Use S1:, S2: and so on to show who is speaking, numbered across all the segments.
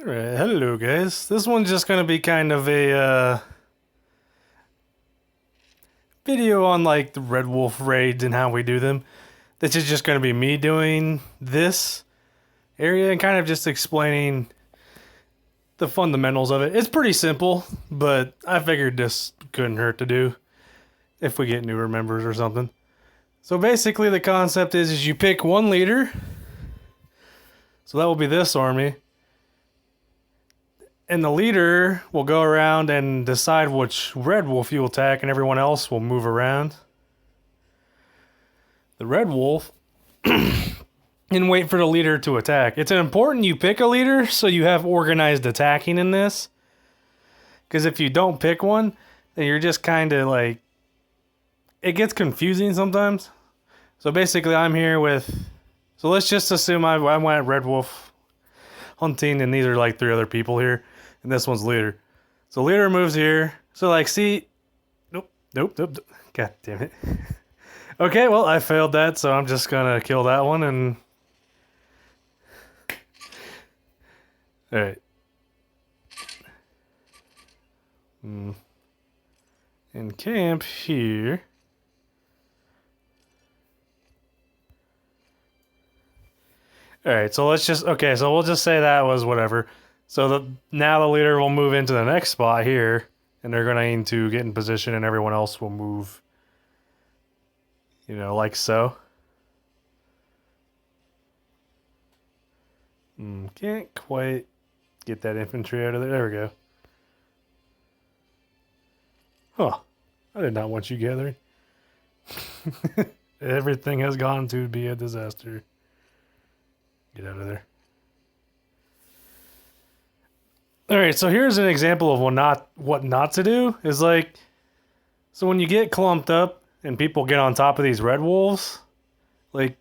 S1: Alright, hello guys. This one's just gonna be kind of a video on like the Red Wolf raids and how we do them. This is just gonna be me doing this area and kind of just explaining the fundamentals of it. It's pretty simple, but I figured this couldn't hurt to do if we get newer members or something. So basically the concept is you pick one leader. So that will be this army. And the leader will go around and decide which Red Wolf you attack, and everyone else will move around the Red Wolf and wait for the leader to attack. It's important you pick a leader so you have organized attacking in this. Because if you don't pick one, then you're just kind of like... It gets confusing sometimes. So basically I'm here with... So let's just assume I went Red Wolf hunting, and these are like 3 other people here. And this one's leader. So leader moves here. So like, see... Nope. God damn it. Okay, well, I failed that, so I'm just gonna kill that one and... Alright. In camp here... Alright, so let's just... Okay, so we'll just say that was whatever. So now the leader will move into the next spot here, and they're going to get in position, and everyone else will move, you know, like so. Can't quite get that infantry out of there. There we go. Huh. I did not want you gathering. Everything has gone to be a disaster. Get out of there. Alright, so here's an example of what not to do. Is like, so when you get clumped up and people get on top of these Red Wolves, like,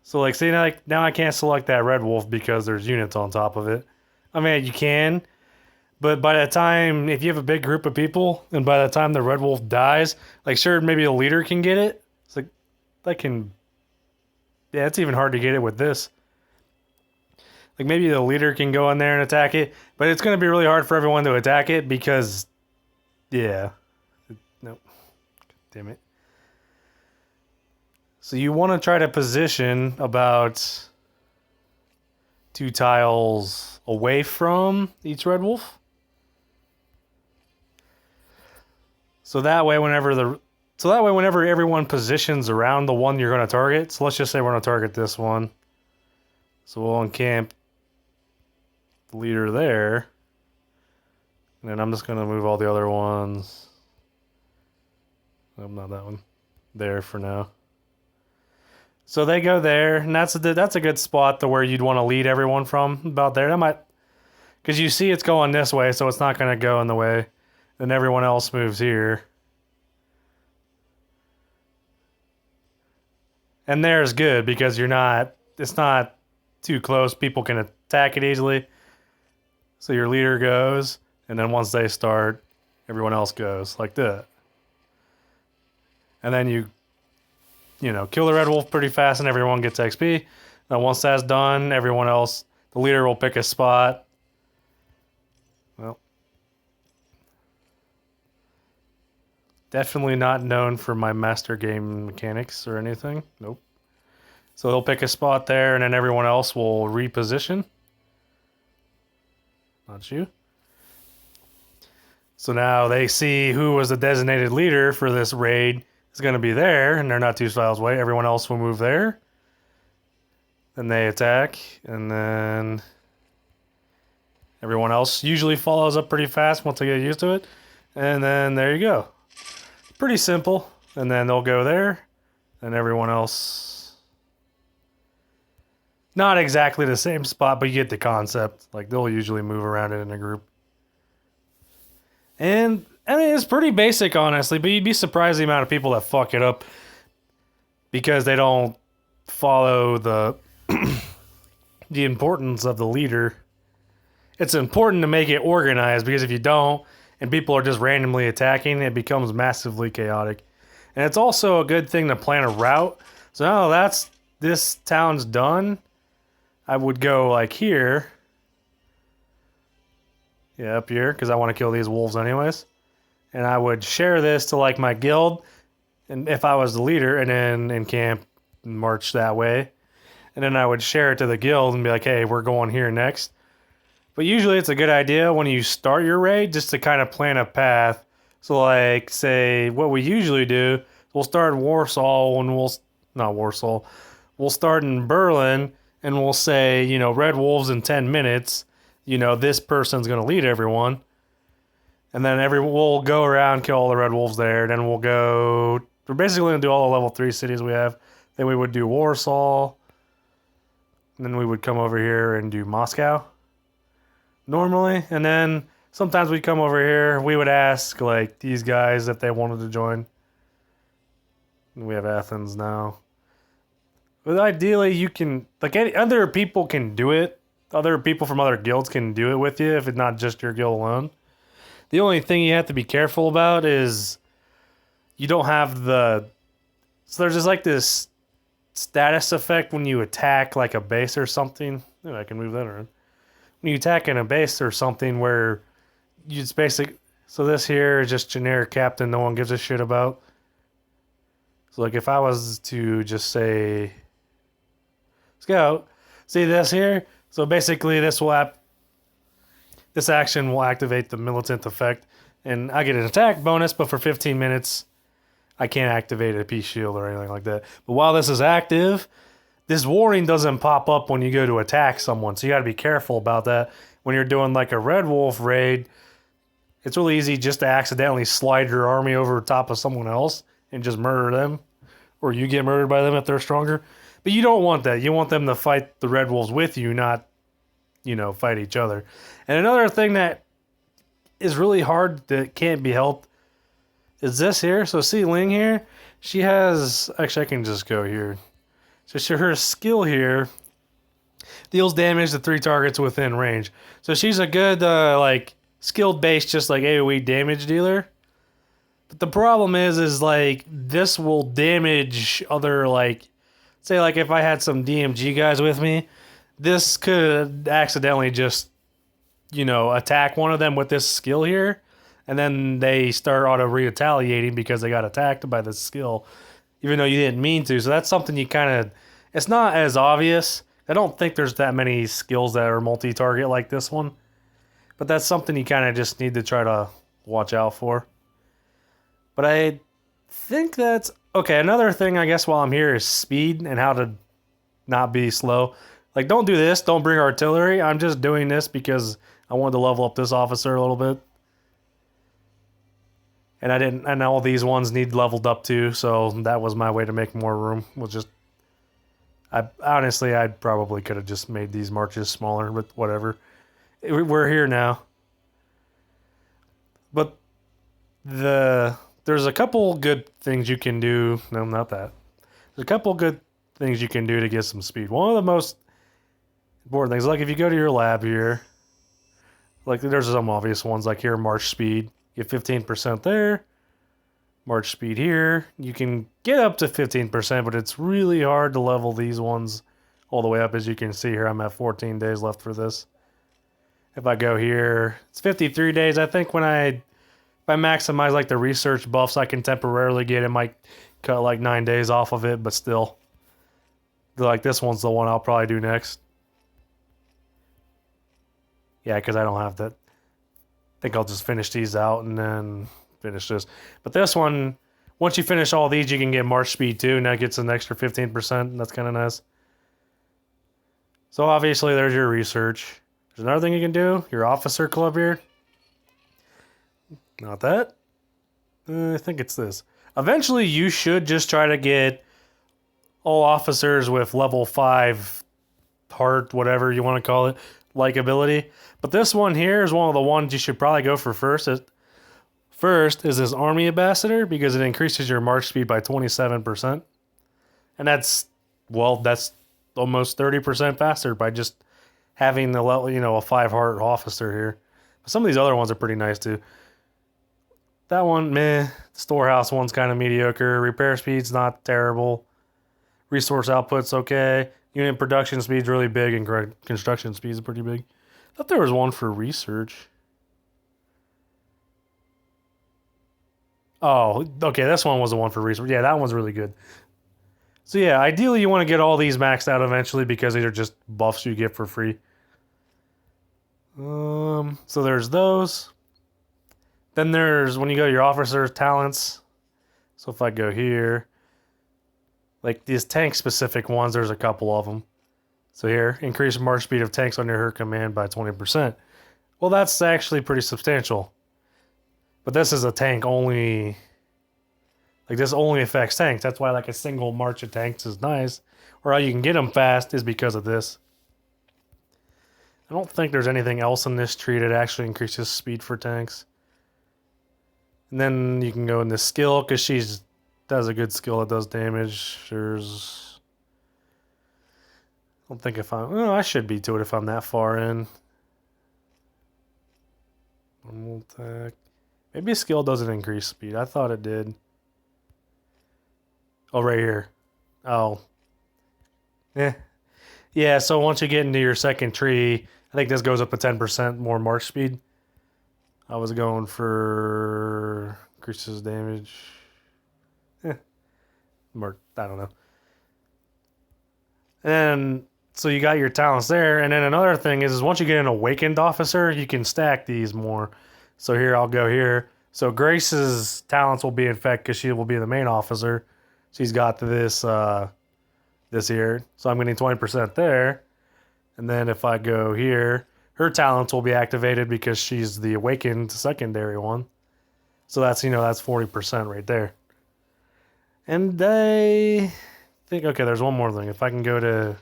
S1: so like, say now I can't select that Red Wolf because there's units on top of it. I mean, you can, but by the time, if you have a big group of people, and by the time the Red Wolf dies, like, sure, maybe a leader can get it. It's like, that can, yeah, it's even hard to get it with this. Like, maybe the leader can go in there and attack it, but it's going to be really hard for everyone to attack it because, yeah. Nope. Damn it. So you want to try to position about 2 tiles away from each Red Wolf. So that way whenever everyone positions around the one you're going to target, so let's just say we're going to target this one. So we'll encamp the leader there. And then I'm just going to move all the other ones. Nope, not that one. There for now. So they go there, and that's a good spot to where you'd want to lead everyone from, about there. That might, because you see it's going this way, so it's not going to go in the way. Then everyone else moves here. And there's good because it's not too close. People can attack it easily. So your leader goes, and then once they start, everyone else goes like that. And then you know, kill the Red Wolf pretty fast, and everyone gets XP. Then once that's done, everyone else, the leader will pick a spot. Well, definitely not known for my master game mechanics or anything. Nope. So they'll pick a spot there, and then everyone else will reposition. Not you. So now they see who was the designated leader for this raid is going to be there, and they're not 2 tiles away. Everyone else will move there. Then they attack, and then everyone else usually follows up pretty fast once they get used to it. And then there you go. Pretty simple. And then they'll go there, and everyone else... Not exactly the same spot, but you get the concept. Like, they'll usually move around it in a group. And, I mean, it's pretty basic, honestly, but you'd be surprised the amount of people that fuck it up because they don't follow the the importance of the leader. It's important to make it organized, because if you don't, and people are just randomly attacking, it becomes massively chaotic. And it's also a good thing to plan a route. So now this town's done, I would go like here, Yeah, up here, because I want to kill these wolves anyways. And I would share this to like my guild, and if I was the leader, and then in camp, march that way. And then I would share it to the guild and be like, hey, we're going here next. But usually it's a good idea when you start your raid just to kind of plan a path. So like, say, what we usually do, we'll start in Warsaw and not Warsaw, we'll start in Berlin and we'll say, Red Wolves in 10 minutes, this person's going to lead everyone. And then we'll go around, kill all the Red Wolves there. Then we're basically going to do all the level 3 cities we have. Then we would do Warsaw. And then we would come over here and do Moscow normally. And then sometimes we'd come over here. We would ask like these guys if they wanted to join. We have Athens now. But ideally you can, like other people can do it. Other people from other guilds can do it with you if it's not just your guild alone. The only thing you have to be careful about is you don't have so there's just like this status effect when you attack like a base or something. Oh, I can move that around. When you attack in a base or something where it's basic. So this here is just generic captain no one gives a shit about. So like if I was to just say scout, see this here? So basically this action will activate the militant effect, and I get an attack bonus, but for 15 minutes, I can't activate a peace shield or anything like that. But while this is active, this warning doesn't pop up when you go to attack someone, so you got to be careful about that. When you're doing like a Red Wolf raid, it's really easy just to accidentally slide your army over top of someone else and just murder them, or you get murdered by them if they're stronger. But you don't want that. You want them to fight the Red Wolves with you, not fight each other. And another thing that is really hard that can't be helped is this here. So see Ling here? She has, actually I can just go here. So her skill here deals damage to 3 targets within range. So she's a good skilled base, just like AoE damage dealer. But the problem is like this will damage other say if I had some DMG guys with me, this could accidentally just, attack one of them with this skill here. And then they start auto-retaliating because they got attacked by this skill, even though you didn't mean to. So that's something you it's not as obvious. I don't think there's that many skills that are multi-target like this one. But that's something you kind of just need to try to watch out for. But I think that's... Okay, another thing I guess while I'm here is speed and how to not be slow. Like, don't do this. Don't bring artillery. I'm just doing this because I wanted to level up this officer a little bit. And and all these ones need leveled up too, so that was my way to make more room. Honestly, I probably could have just made these marches smaller, but whatever. We're here now. But there's a couple good things you can do. No, not that. There's a couple good things you can do to get some speed. One of the most important things, like if you go to your lab here, like there's some obvious ones, like here, march speed. Get 15% there. March speed here. You can get up to 15%, but it's really hard to level these ones all the way up. As you can see here, I'm at 14 days left for this. If I go here, it's 53 days. I think if I maximize like the research buffs I can temporarily get, it might cut like 9 days off of it, but still. Like this one's the one I'll probably do next. Yeah, because I don't have that. I think I'll just finish these out and then finish this. But this one, once you finish all these, you can get march speed too, and that gets an extra 15%. That's kind of nice. So obviously there's your research. There's another thing you can do. Your officer club here. Not that. I think it's this. Eventually you should just try to get all officers with level 5 heart, whatever you want to call it, likability. But this one here is one of the ones you should probably go for first. First is this army ambassador, because it increases your march speed by 27%. And that's almost 30% faster by just having the level, a 5 heart officer here. But some of these other ones are pretty nice too. That one, meh. The storehouse one's kind of mediocre. Repair speed's not terrible. Resource output's okay. Unit production speed's really big, and construction speed's pretty big. I thought there was one for research. Oh, okay, this one was the one for research. Yeah, that one's really good. So yeah, ideally you want to get all these maxed out eventually because these are just buffs you get for free. So there's those. Then there's when you go to your officer talents. So if I go here, like these tank specific ones, there's a couple of them. So here, increase march speed of tanks under her command by 20%. Well, that's actually pretty substantial. But this is a tank only. Like this only affects tanks. That's why like a single march of tanks is nice. Or how you can get them fast is because of this. I don't think there's anything else in this tree that actually increases speed for tanks. And then you can go in this skill because she does a good skill that does damage. There's. I don't think if I'm. Oh, I should be to it if I'm that far in. Normal attack. Maybe a skill doesn't increase speed. I thought it did. Oh, right here. Oh. Yeah, so once you get into your second tree, I think this goes up to 10% more march speed. I was going for increases damage. More, I don't know. And so you got your talents there. And then another thing is once you get an awakened officer, you can stack these more. So here, I'll go here. So Grace's talents will be in effect because she will be the main officer. She's got this this here. So I'm getting 20% there. And then if I go here, her talents will be activated because she's the awakened secondary one. So that's, that's 40% right there. And I think, okay, there's one more thing. If I can go to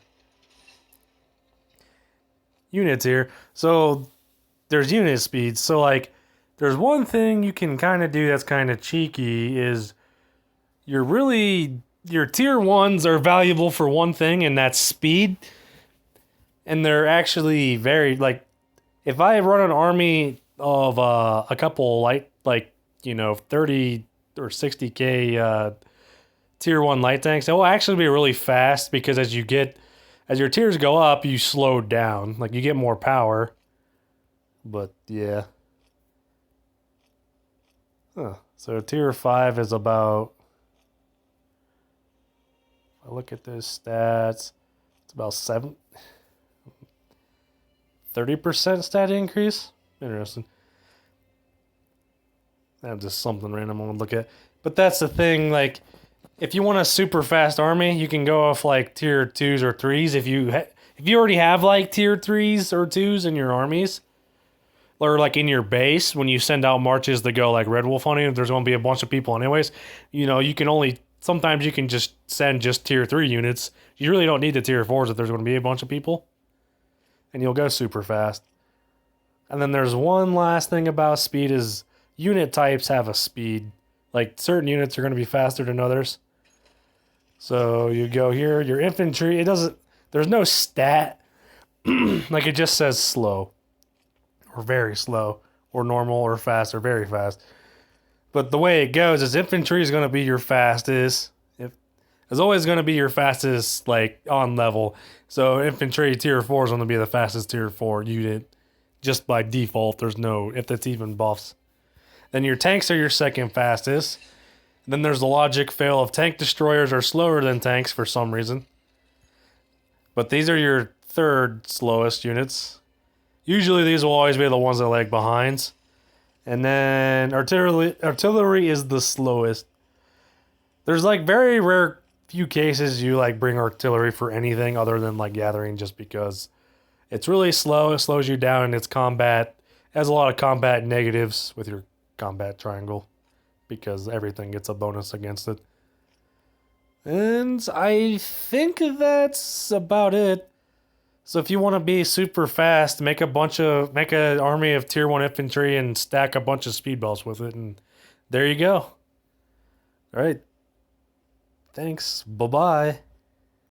S1: units here. So there's unit speeds. So like, there's one thing you can kind of do that's kind of cheeky is your tier ones are valuable for one thing, and that's speed. And they're actually very, like, if I run an army of a couple 30 or 60k tier 1 light tanks, it will actually be really fast because as your tiers go up, you slow down. Like, you get more power. But, yeah. Huh. So tier 5 is about... I look at those stats. It's about 30% stat increase. Interesting. That's just something random I want to look at. But that's the thing, like, if you want a super fast army, you can go off like tier 2s or 3s. If you already have like tier 3s or 2s in your armies, or like in your base, when you send out marches to go like Red Wolf hunting, there's going to be a bunch of people anyways. You can only... Sometimes you can just send just tier 3 units. You really don't need the tier 4s if there's going to be a bunch of people. And you'll go super fast. And then there's one last thing about speed is unit types have a speed. Like certain units are going to be faster than others. So you go here, your infantry, there's no stat. Like it just says slow. Or very slow. Or normal or fast or very fast. But the way it goes is infantry is going to be your fastest. It's always going to be your fastest, like, on level. So infantry tier 4 is going to be the fastest tier 4 unit. Just by default, there's no, if it's even buffs. Then your tanks are your second fastest. Then there's the logic fail of tank destroyers are slower than tanks for some reason. But these are your third slowest units. Usually these will always be the ones that lag behinds. And then artillery is the slowest. There's like very rare few cases you like bring artillery for anything other than like gathering just because it's really slow. It slows you down in its combat. It has a lot of combat negatives with your combat triangle because everything gets a bonus against it. And I think that's about it. So if you want to be super fast, make an army of tier 1 infantry and stack a bunch of speedballs with it, and there you go. All right. Thanks. Bye-bye.